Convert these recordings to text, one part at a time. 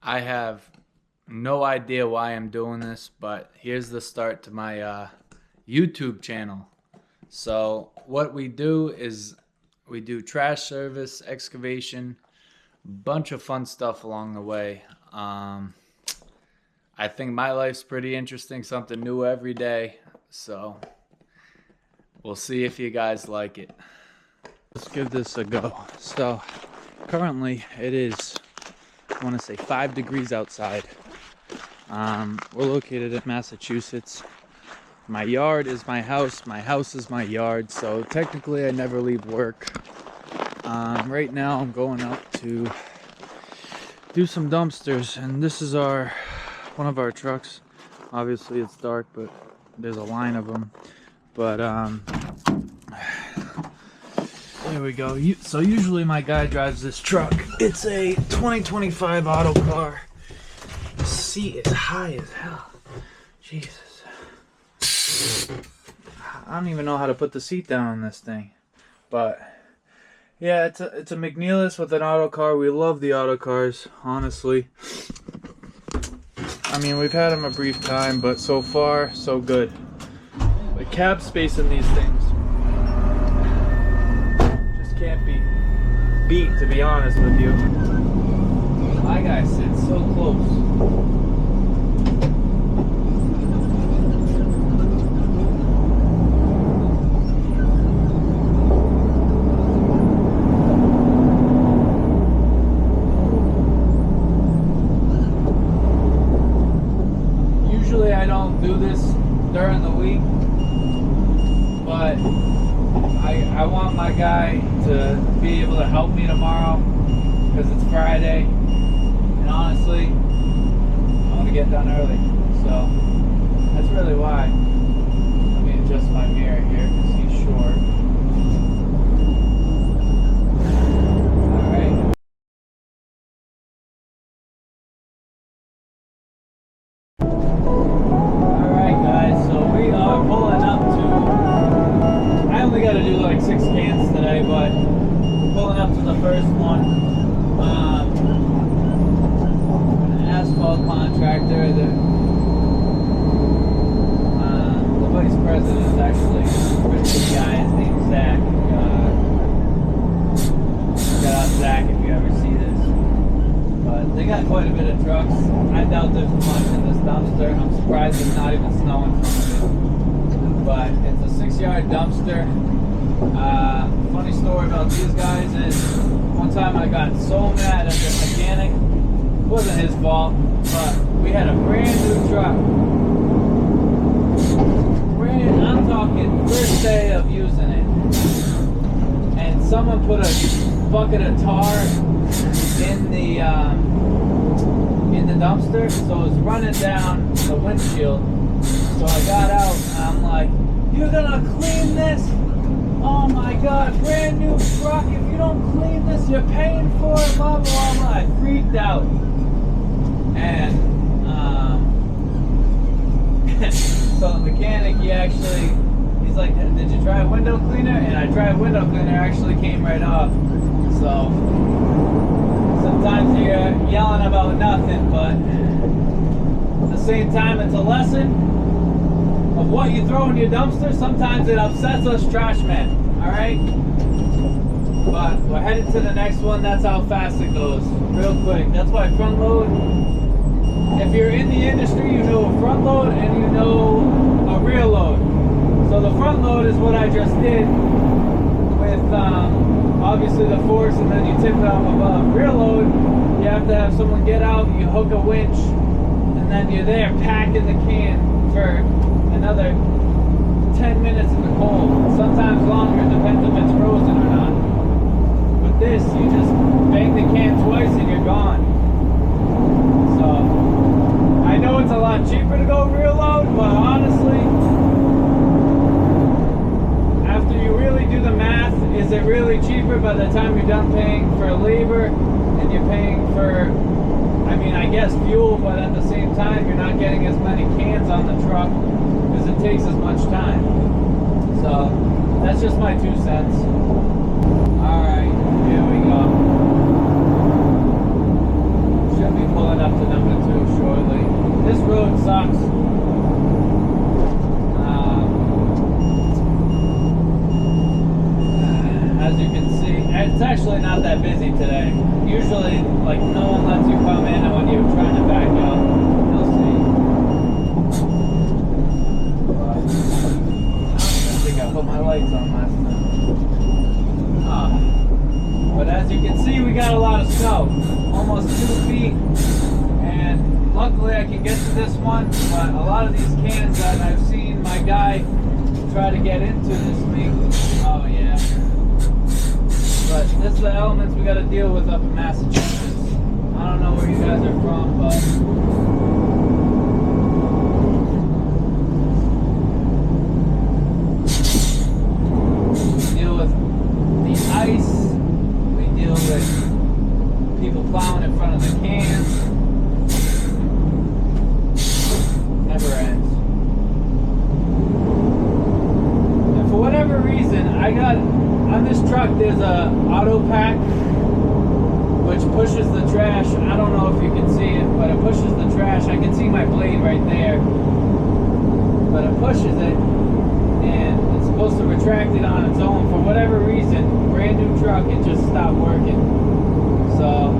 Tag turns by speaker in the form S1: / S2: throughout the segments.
S1: I have no idea why I'm doing this, but here's the start to my YouTube channel. So what we do is we do trash service, excavation, bunch of fun stuff along the way. I think my life's pretty interesting, something new every day. So we'll see if you guys like it. Let's give this a go. So currently it is, I want to say 5 degrees outside. We're located in Massachusetts. My yard is my house is my yard, so technically I never leave work. Right now I'm going out to do some dumpsters, and this is one of our trucks. Obviously it's dark, but there's a line of them. But there we go. So usually my guy drives this truck. It's a 2025 auto car. The seat is high as hell. Jesus. I don't even know how to put the seat down on this thing. But yeah, it's a McNeilus with an auto car. We love the auto cars, honestly. I mean, we've had them a brief time, but so far so good. The cab space in these things just can't be beat, to be honest with you. My guy sits so close. Usually I don't do this during the week, but I want my guy to be able to help me tomorrow because it's Friday, and honestly I want to get done early, so that's really why. Let me adjust my mirror here because he's short. Alright. Alright guys, so we are pulling up to, I only got to do like 6 cans today, but pulling up to the first one. An asphalt contractor. The vice president is actually a pretty good guy. His name's Zach. Shout out Zach if you ever see this. But they got quite a bit of trucks. I doubt there's much in this dumpster. I'm surprised it's not even snowing in front of it. But it's a 6-yard dumpster. Funny story about these guys is one time I got so mad at the mechanic. It wasn't his fault, but we had a brand new truck. I'm talking first day of using it. And someone put a bucket of tar in the dumpster, so it was running down the windshield. So I got out and I'm like, "You're gonna clean this? Oh my god, brand new truck. If you don't clean this, you're paying for it, blah, blah, blah." I freaked out. And, so the mechanic, he's like, "Did you try a window cleaner?" And I tried window cleaner, actually came right off. So, sometimes you're yelling about nothing, but at the same time, it's a lesson of what you throw in your dumpster. Sometimes it upsets us trash men, alright? But we're headed to the next one. That's how fast it goes, real quick. That's why front load, if you're in the industry, you know a front load and you know a rear load. So the front load is what I just did with obviously the force, and then you tip it up above. Rear load, you have to have someone get out, you hook a winch, and then you're there packing the can for another 10 minutes in the cold, sometimes longer, depends if it's frozen or not. With this, you just bang the can twice and you're gone. So, I know it's a lot cheaper to go rear load, but honestly, after you really do the math, is it really cheaper by the time you're done paying for labor and you're paying for, I mean, I guess fuel, but at the same time, you're not getting as many cans on the truck because it takes as much time. So, that's just my 2 cents. Alright, here we go. Should be pulling up to it's actually not that busy today. Usually, like, no one lets you come in when you're trying to back up. You'll see. I think I put my lights on last time. But as you can see, we got a lot of snow. Almost 2 feet. And luckily I can get to this one. But a lot of these cans that I've seen my guy try to get into this week. Oh, yeah. But this is the elements we got to deal with up in Massachusetts. I don't know where you guys are from, but we deal with the ice. We deal with people plowing in front of the cans. Never ends. And for whatever reason, I got on this truck, there's a auto pack which pushes the trash. I don't know if you can see it, but it pushes the trash. I can see my blade right there, but it pushes it, and it's supposed to retract it on its own. For whatever reason, brand new truck, it just stopped working. So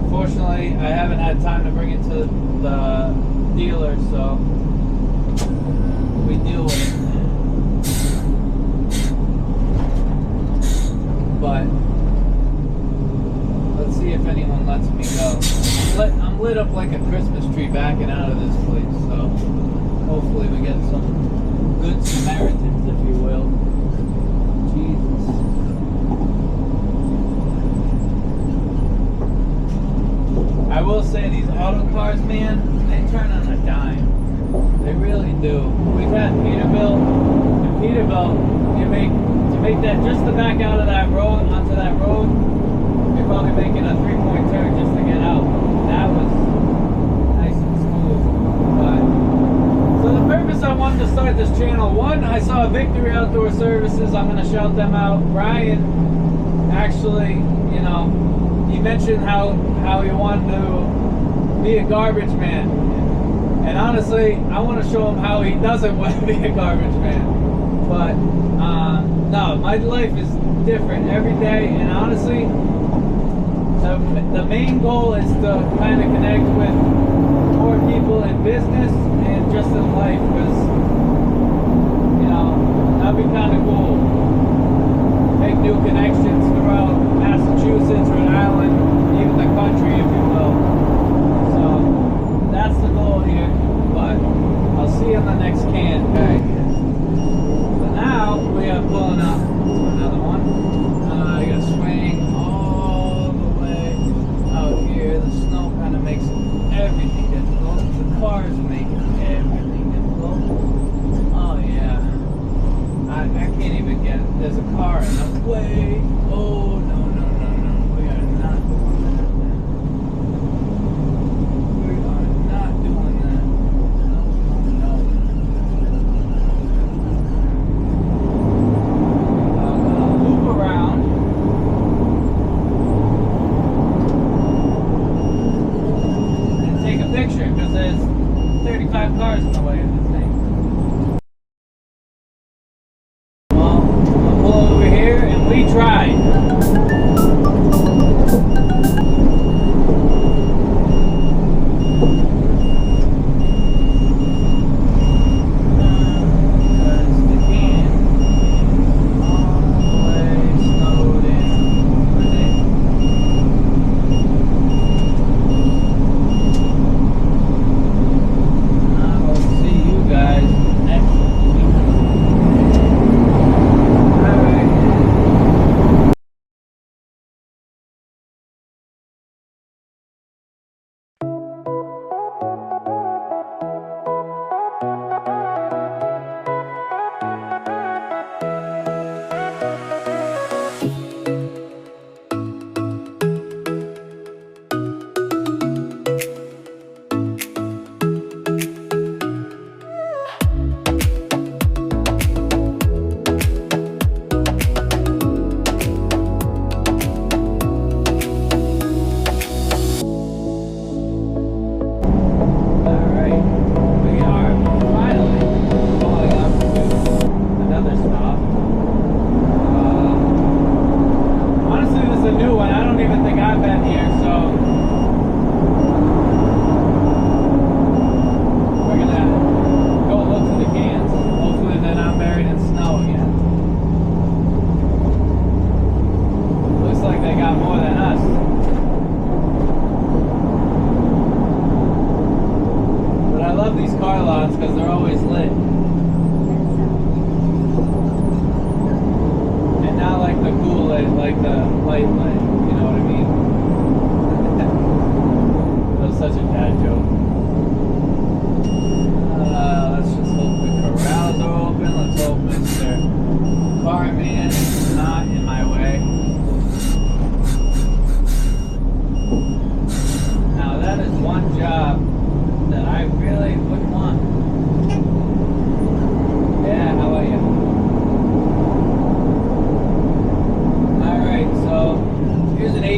S1: unfortunately, I haven't had time to bring it to the dealer, so we deal with it. But let's see if anyone lets me go. I'm lit up like a Christmas tree backing out of this place, so hopefully we get some good Samaritans, if you will. Jesus. I will say these auto cars, man, they turn on a dime. They really do. We've had Peterbilt. In Peterbilt, you make that just to back out of that road, onto that road, you're probably making a 3-point turn just to get out. That was nice and smooth. But so the purpose I wanted to start this channel, one, I saw Victory Outdoor Services. I'm going to shout them out. Brian actually, you know, he mentioned how he wanted to be a garbage man. And honestly, I want to show him how he doesn't want to be a garbage man. But no, my life is different every day, and honestly, the main goal is to kind of connect with more people in business and just in life, because, you know, that'd be kind of cool. Make new connections throughout Massachusetts, Rhode Island, even the country, if you will. So that's the goal here, but I'll see you on the next can. Okay. Now we are pulling up to another one. I gotta swing all the way out here. The snow kind of makes everything difficult. The cars make everything difficult. Oh yeah. I can't even get it. There's a car in the way. Oh no. We are not doing that. We are not doing that. No. Because there's 35 cars in the way of this thing. Well, we'll pull over here and we tried.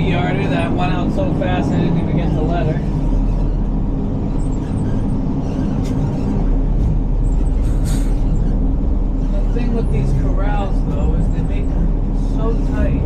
S1: 8-yarder that went out so fast I didn't even get the letter. The thing with these corrals though is they make them so tight.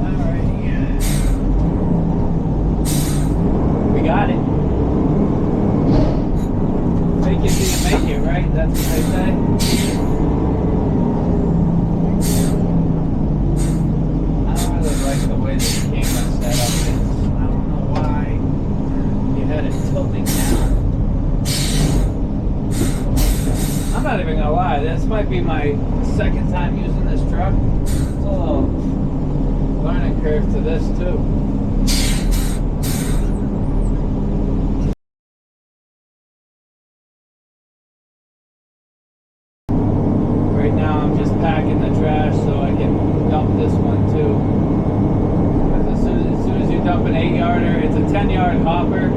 S1: Alright, yeah. We got it. Make it till you make it, right? That's what they say. I don't really like the way this camera set up is. I don't know why you had it tilting down. I'm not even gonna lie, this might be my second time using this truck. It's a little learning curve to this too. Right now I'm just packing the trash so I can dump this one too. As soon as you dump an 8-yarder, it's a 10-yard hopper,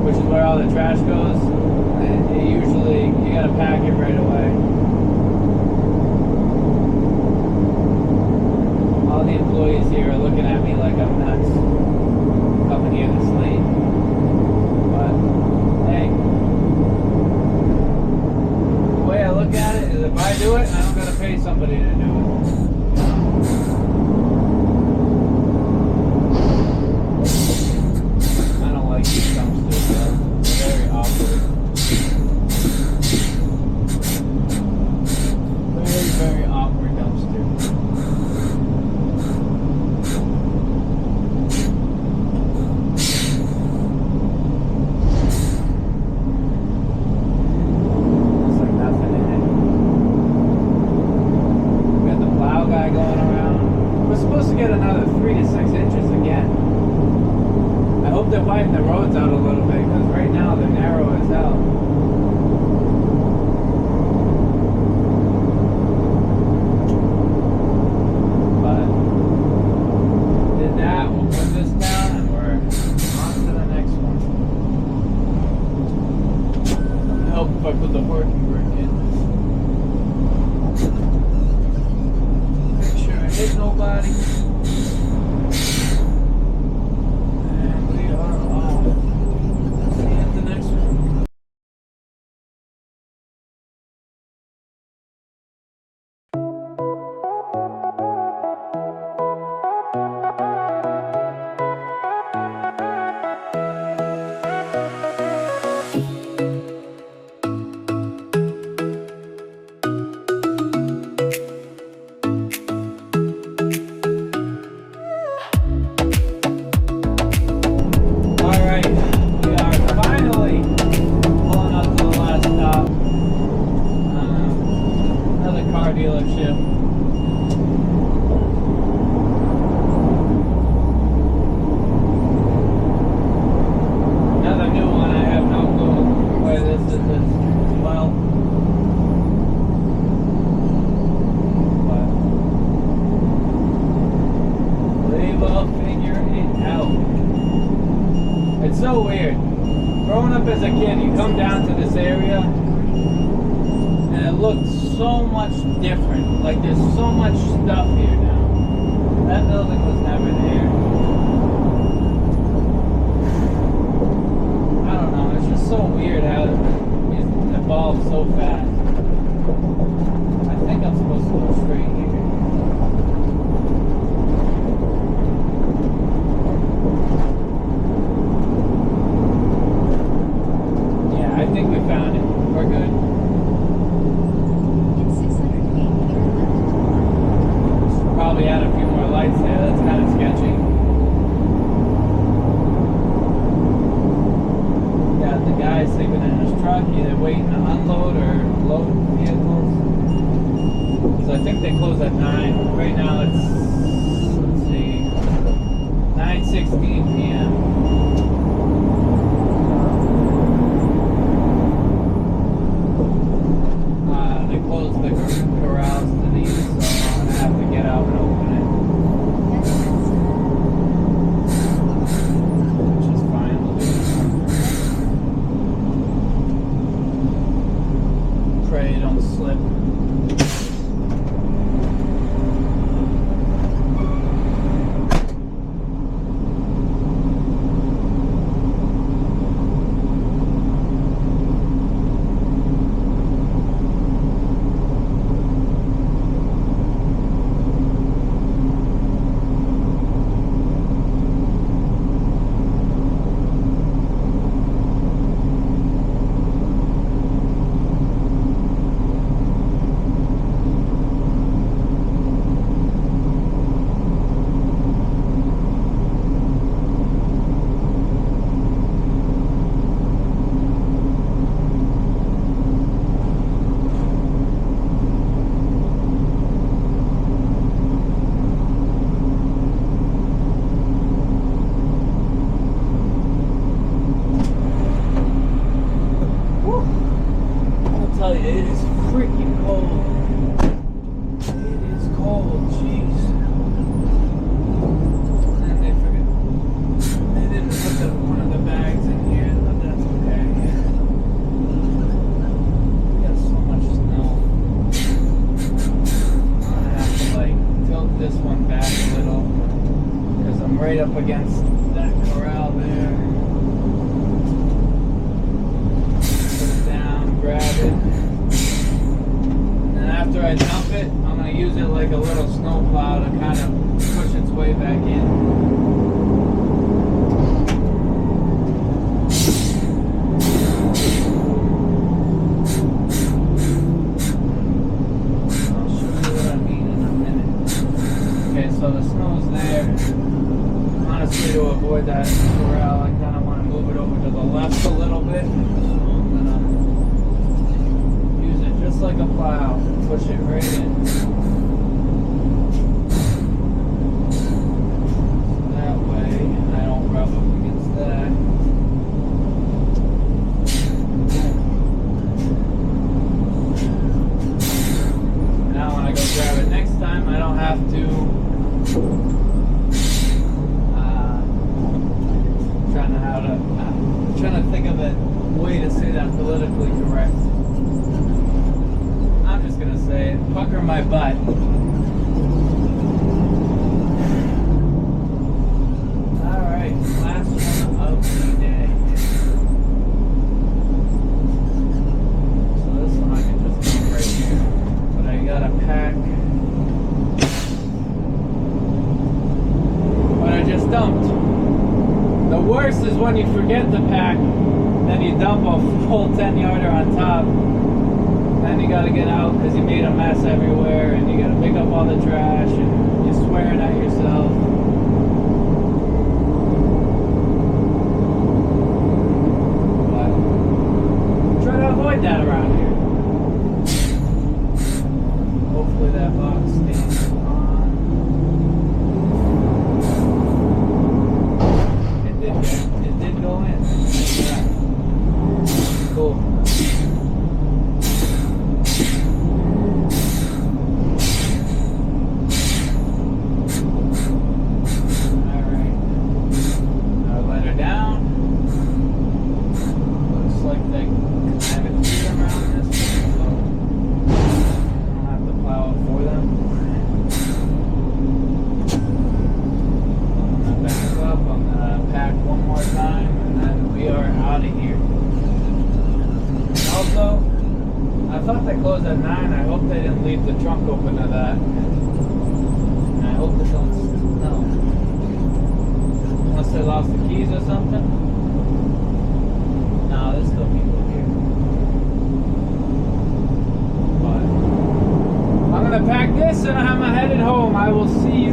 S1: which is where all the trash goes. And usually you gotta pack it right away. All the employees here are looking at me like I'm nuts coming here this late. But hey, the way I look at it is if I do it, I don't gotta pay somebody to do it. I don't like these dumpsters though. They're very awkward. Very awkward dumpster. There's like nothing in it. We got the plow guy going around. We're supposed to get another 3 to 6 inches again. I hope they widen the roads out a little bit because right now they're narrow as hell. If I put the working brick in. Make sure I hit nobody. And we are off. See you at the next one. Dealership. Another new one. I have no clue where this is as well. But they will figure it out. It's so weird. Growing up as a kid, you come down to this area and it looks so much different. Like there's so much stuff here now. That building was never there. I don't know, it's just so weird how it evolved so fast. I think I'm supposed to go straight here. Yeah, I think we found it. We're good. Probably add a few more lights there. That's kind of sketchy. Got the guy sleeping in his truck, either waiting to unload or load vehicles. So I think they close at 9. Right now it's, let's see, 9:16 p.m. They closed the corrals to the east, so I'm gonna have to get out and open it. Which is fine. We'll do it. pray you don't slip. It is freaking cold. It is cold, jeez. And they didn't put one of the bags in here, but that's okay. We got so much snow. I'm gonna have to like tilt this one back a little because I'm right up against that corral there. Put it down, grab it. After I dump it, I'm going to use it like a little snow plow to kind of push its way back in. I'll show you what I mean in a minute. Okay, so the snow's there. Honestly, to avoid that corral, I kind of want to move it over to the left a little bit. So I'm going to use it just like a plow. Push it right in. That way I don't rub up against that. Now when I go grab it next time, I don't have to trying to think of a way to say that politically correct. I'm just gonna say it. Pucker my butt. Alright, last one of the day. So this one I can just put right here. But I gotta pack what I just dumped. The worst is when you forget to pack, then you dump a full 10-yarder on top. Then you gotta get out because you made a mess everywhere and you gotta pick up all the trash and you're swearing at yourself. But try to avoid that around here. Hopefully that box stays on. It did go in. Yeah. Cool. Closed at 9. I hope they didn't leave the trunk open to that. And I hope they don't. No. Unless they lost the keys or something. No, there's still people here. But I'm gonna pack this and I'm headed home. I will see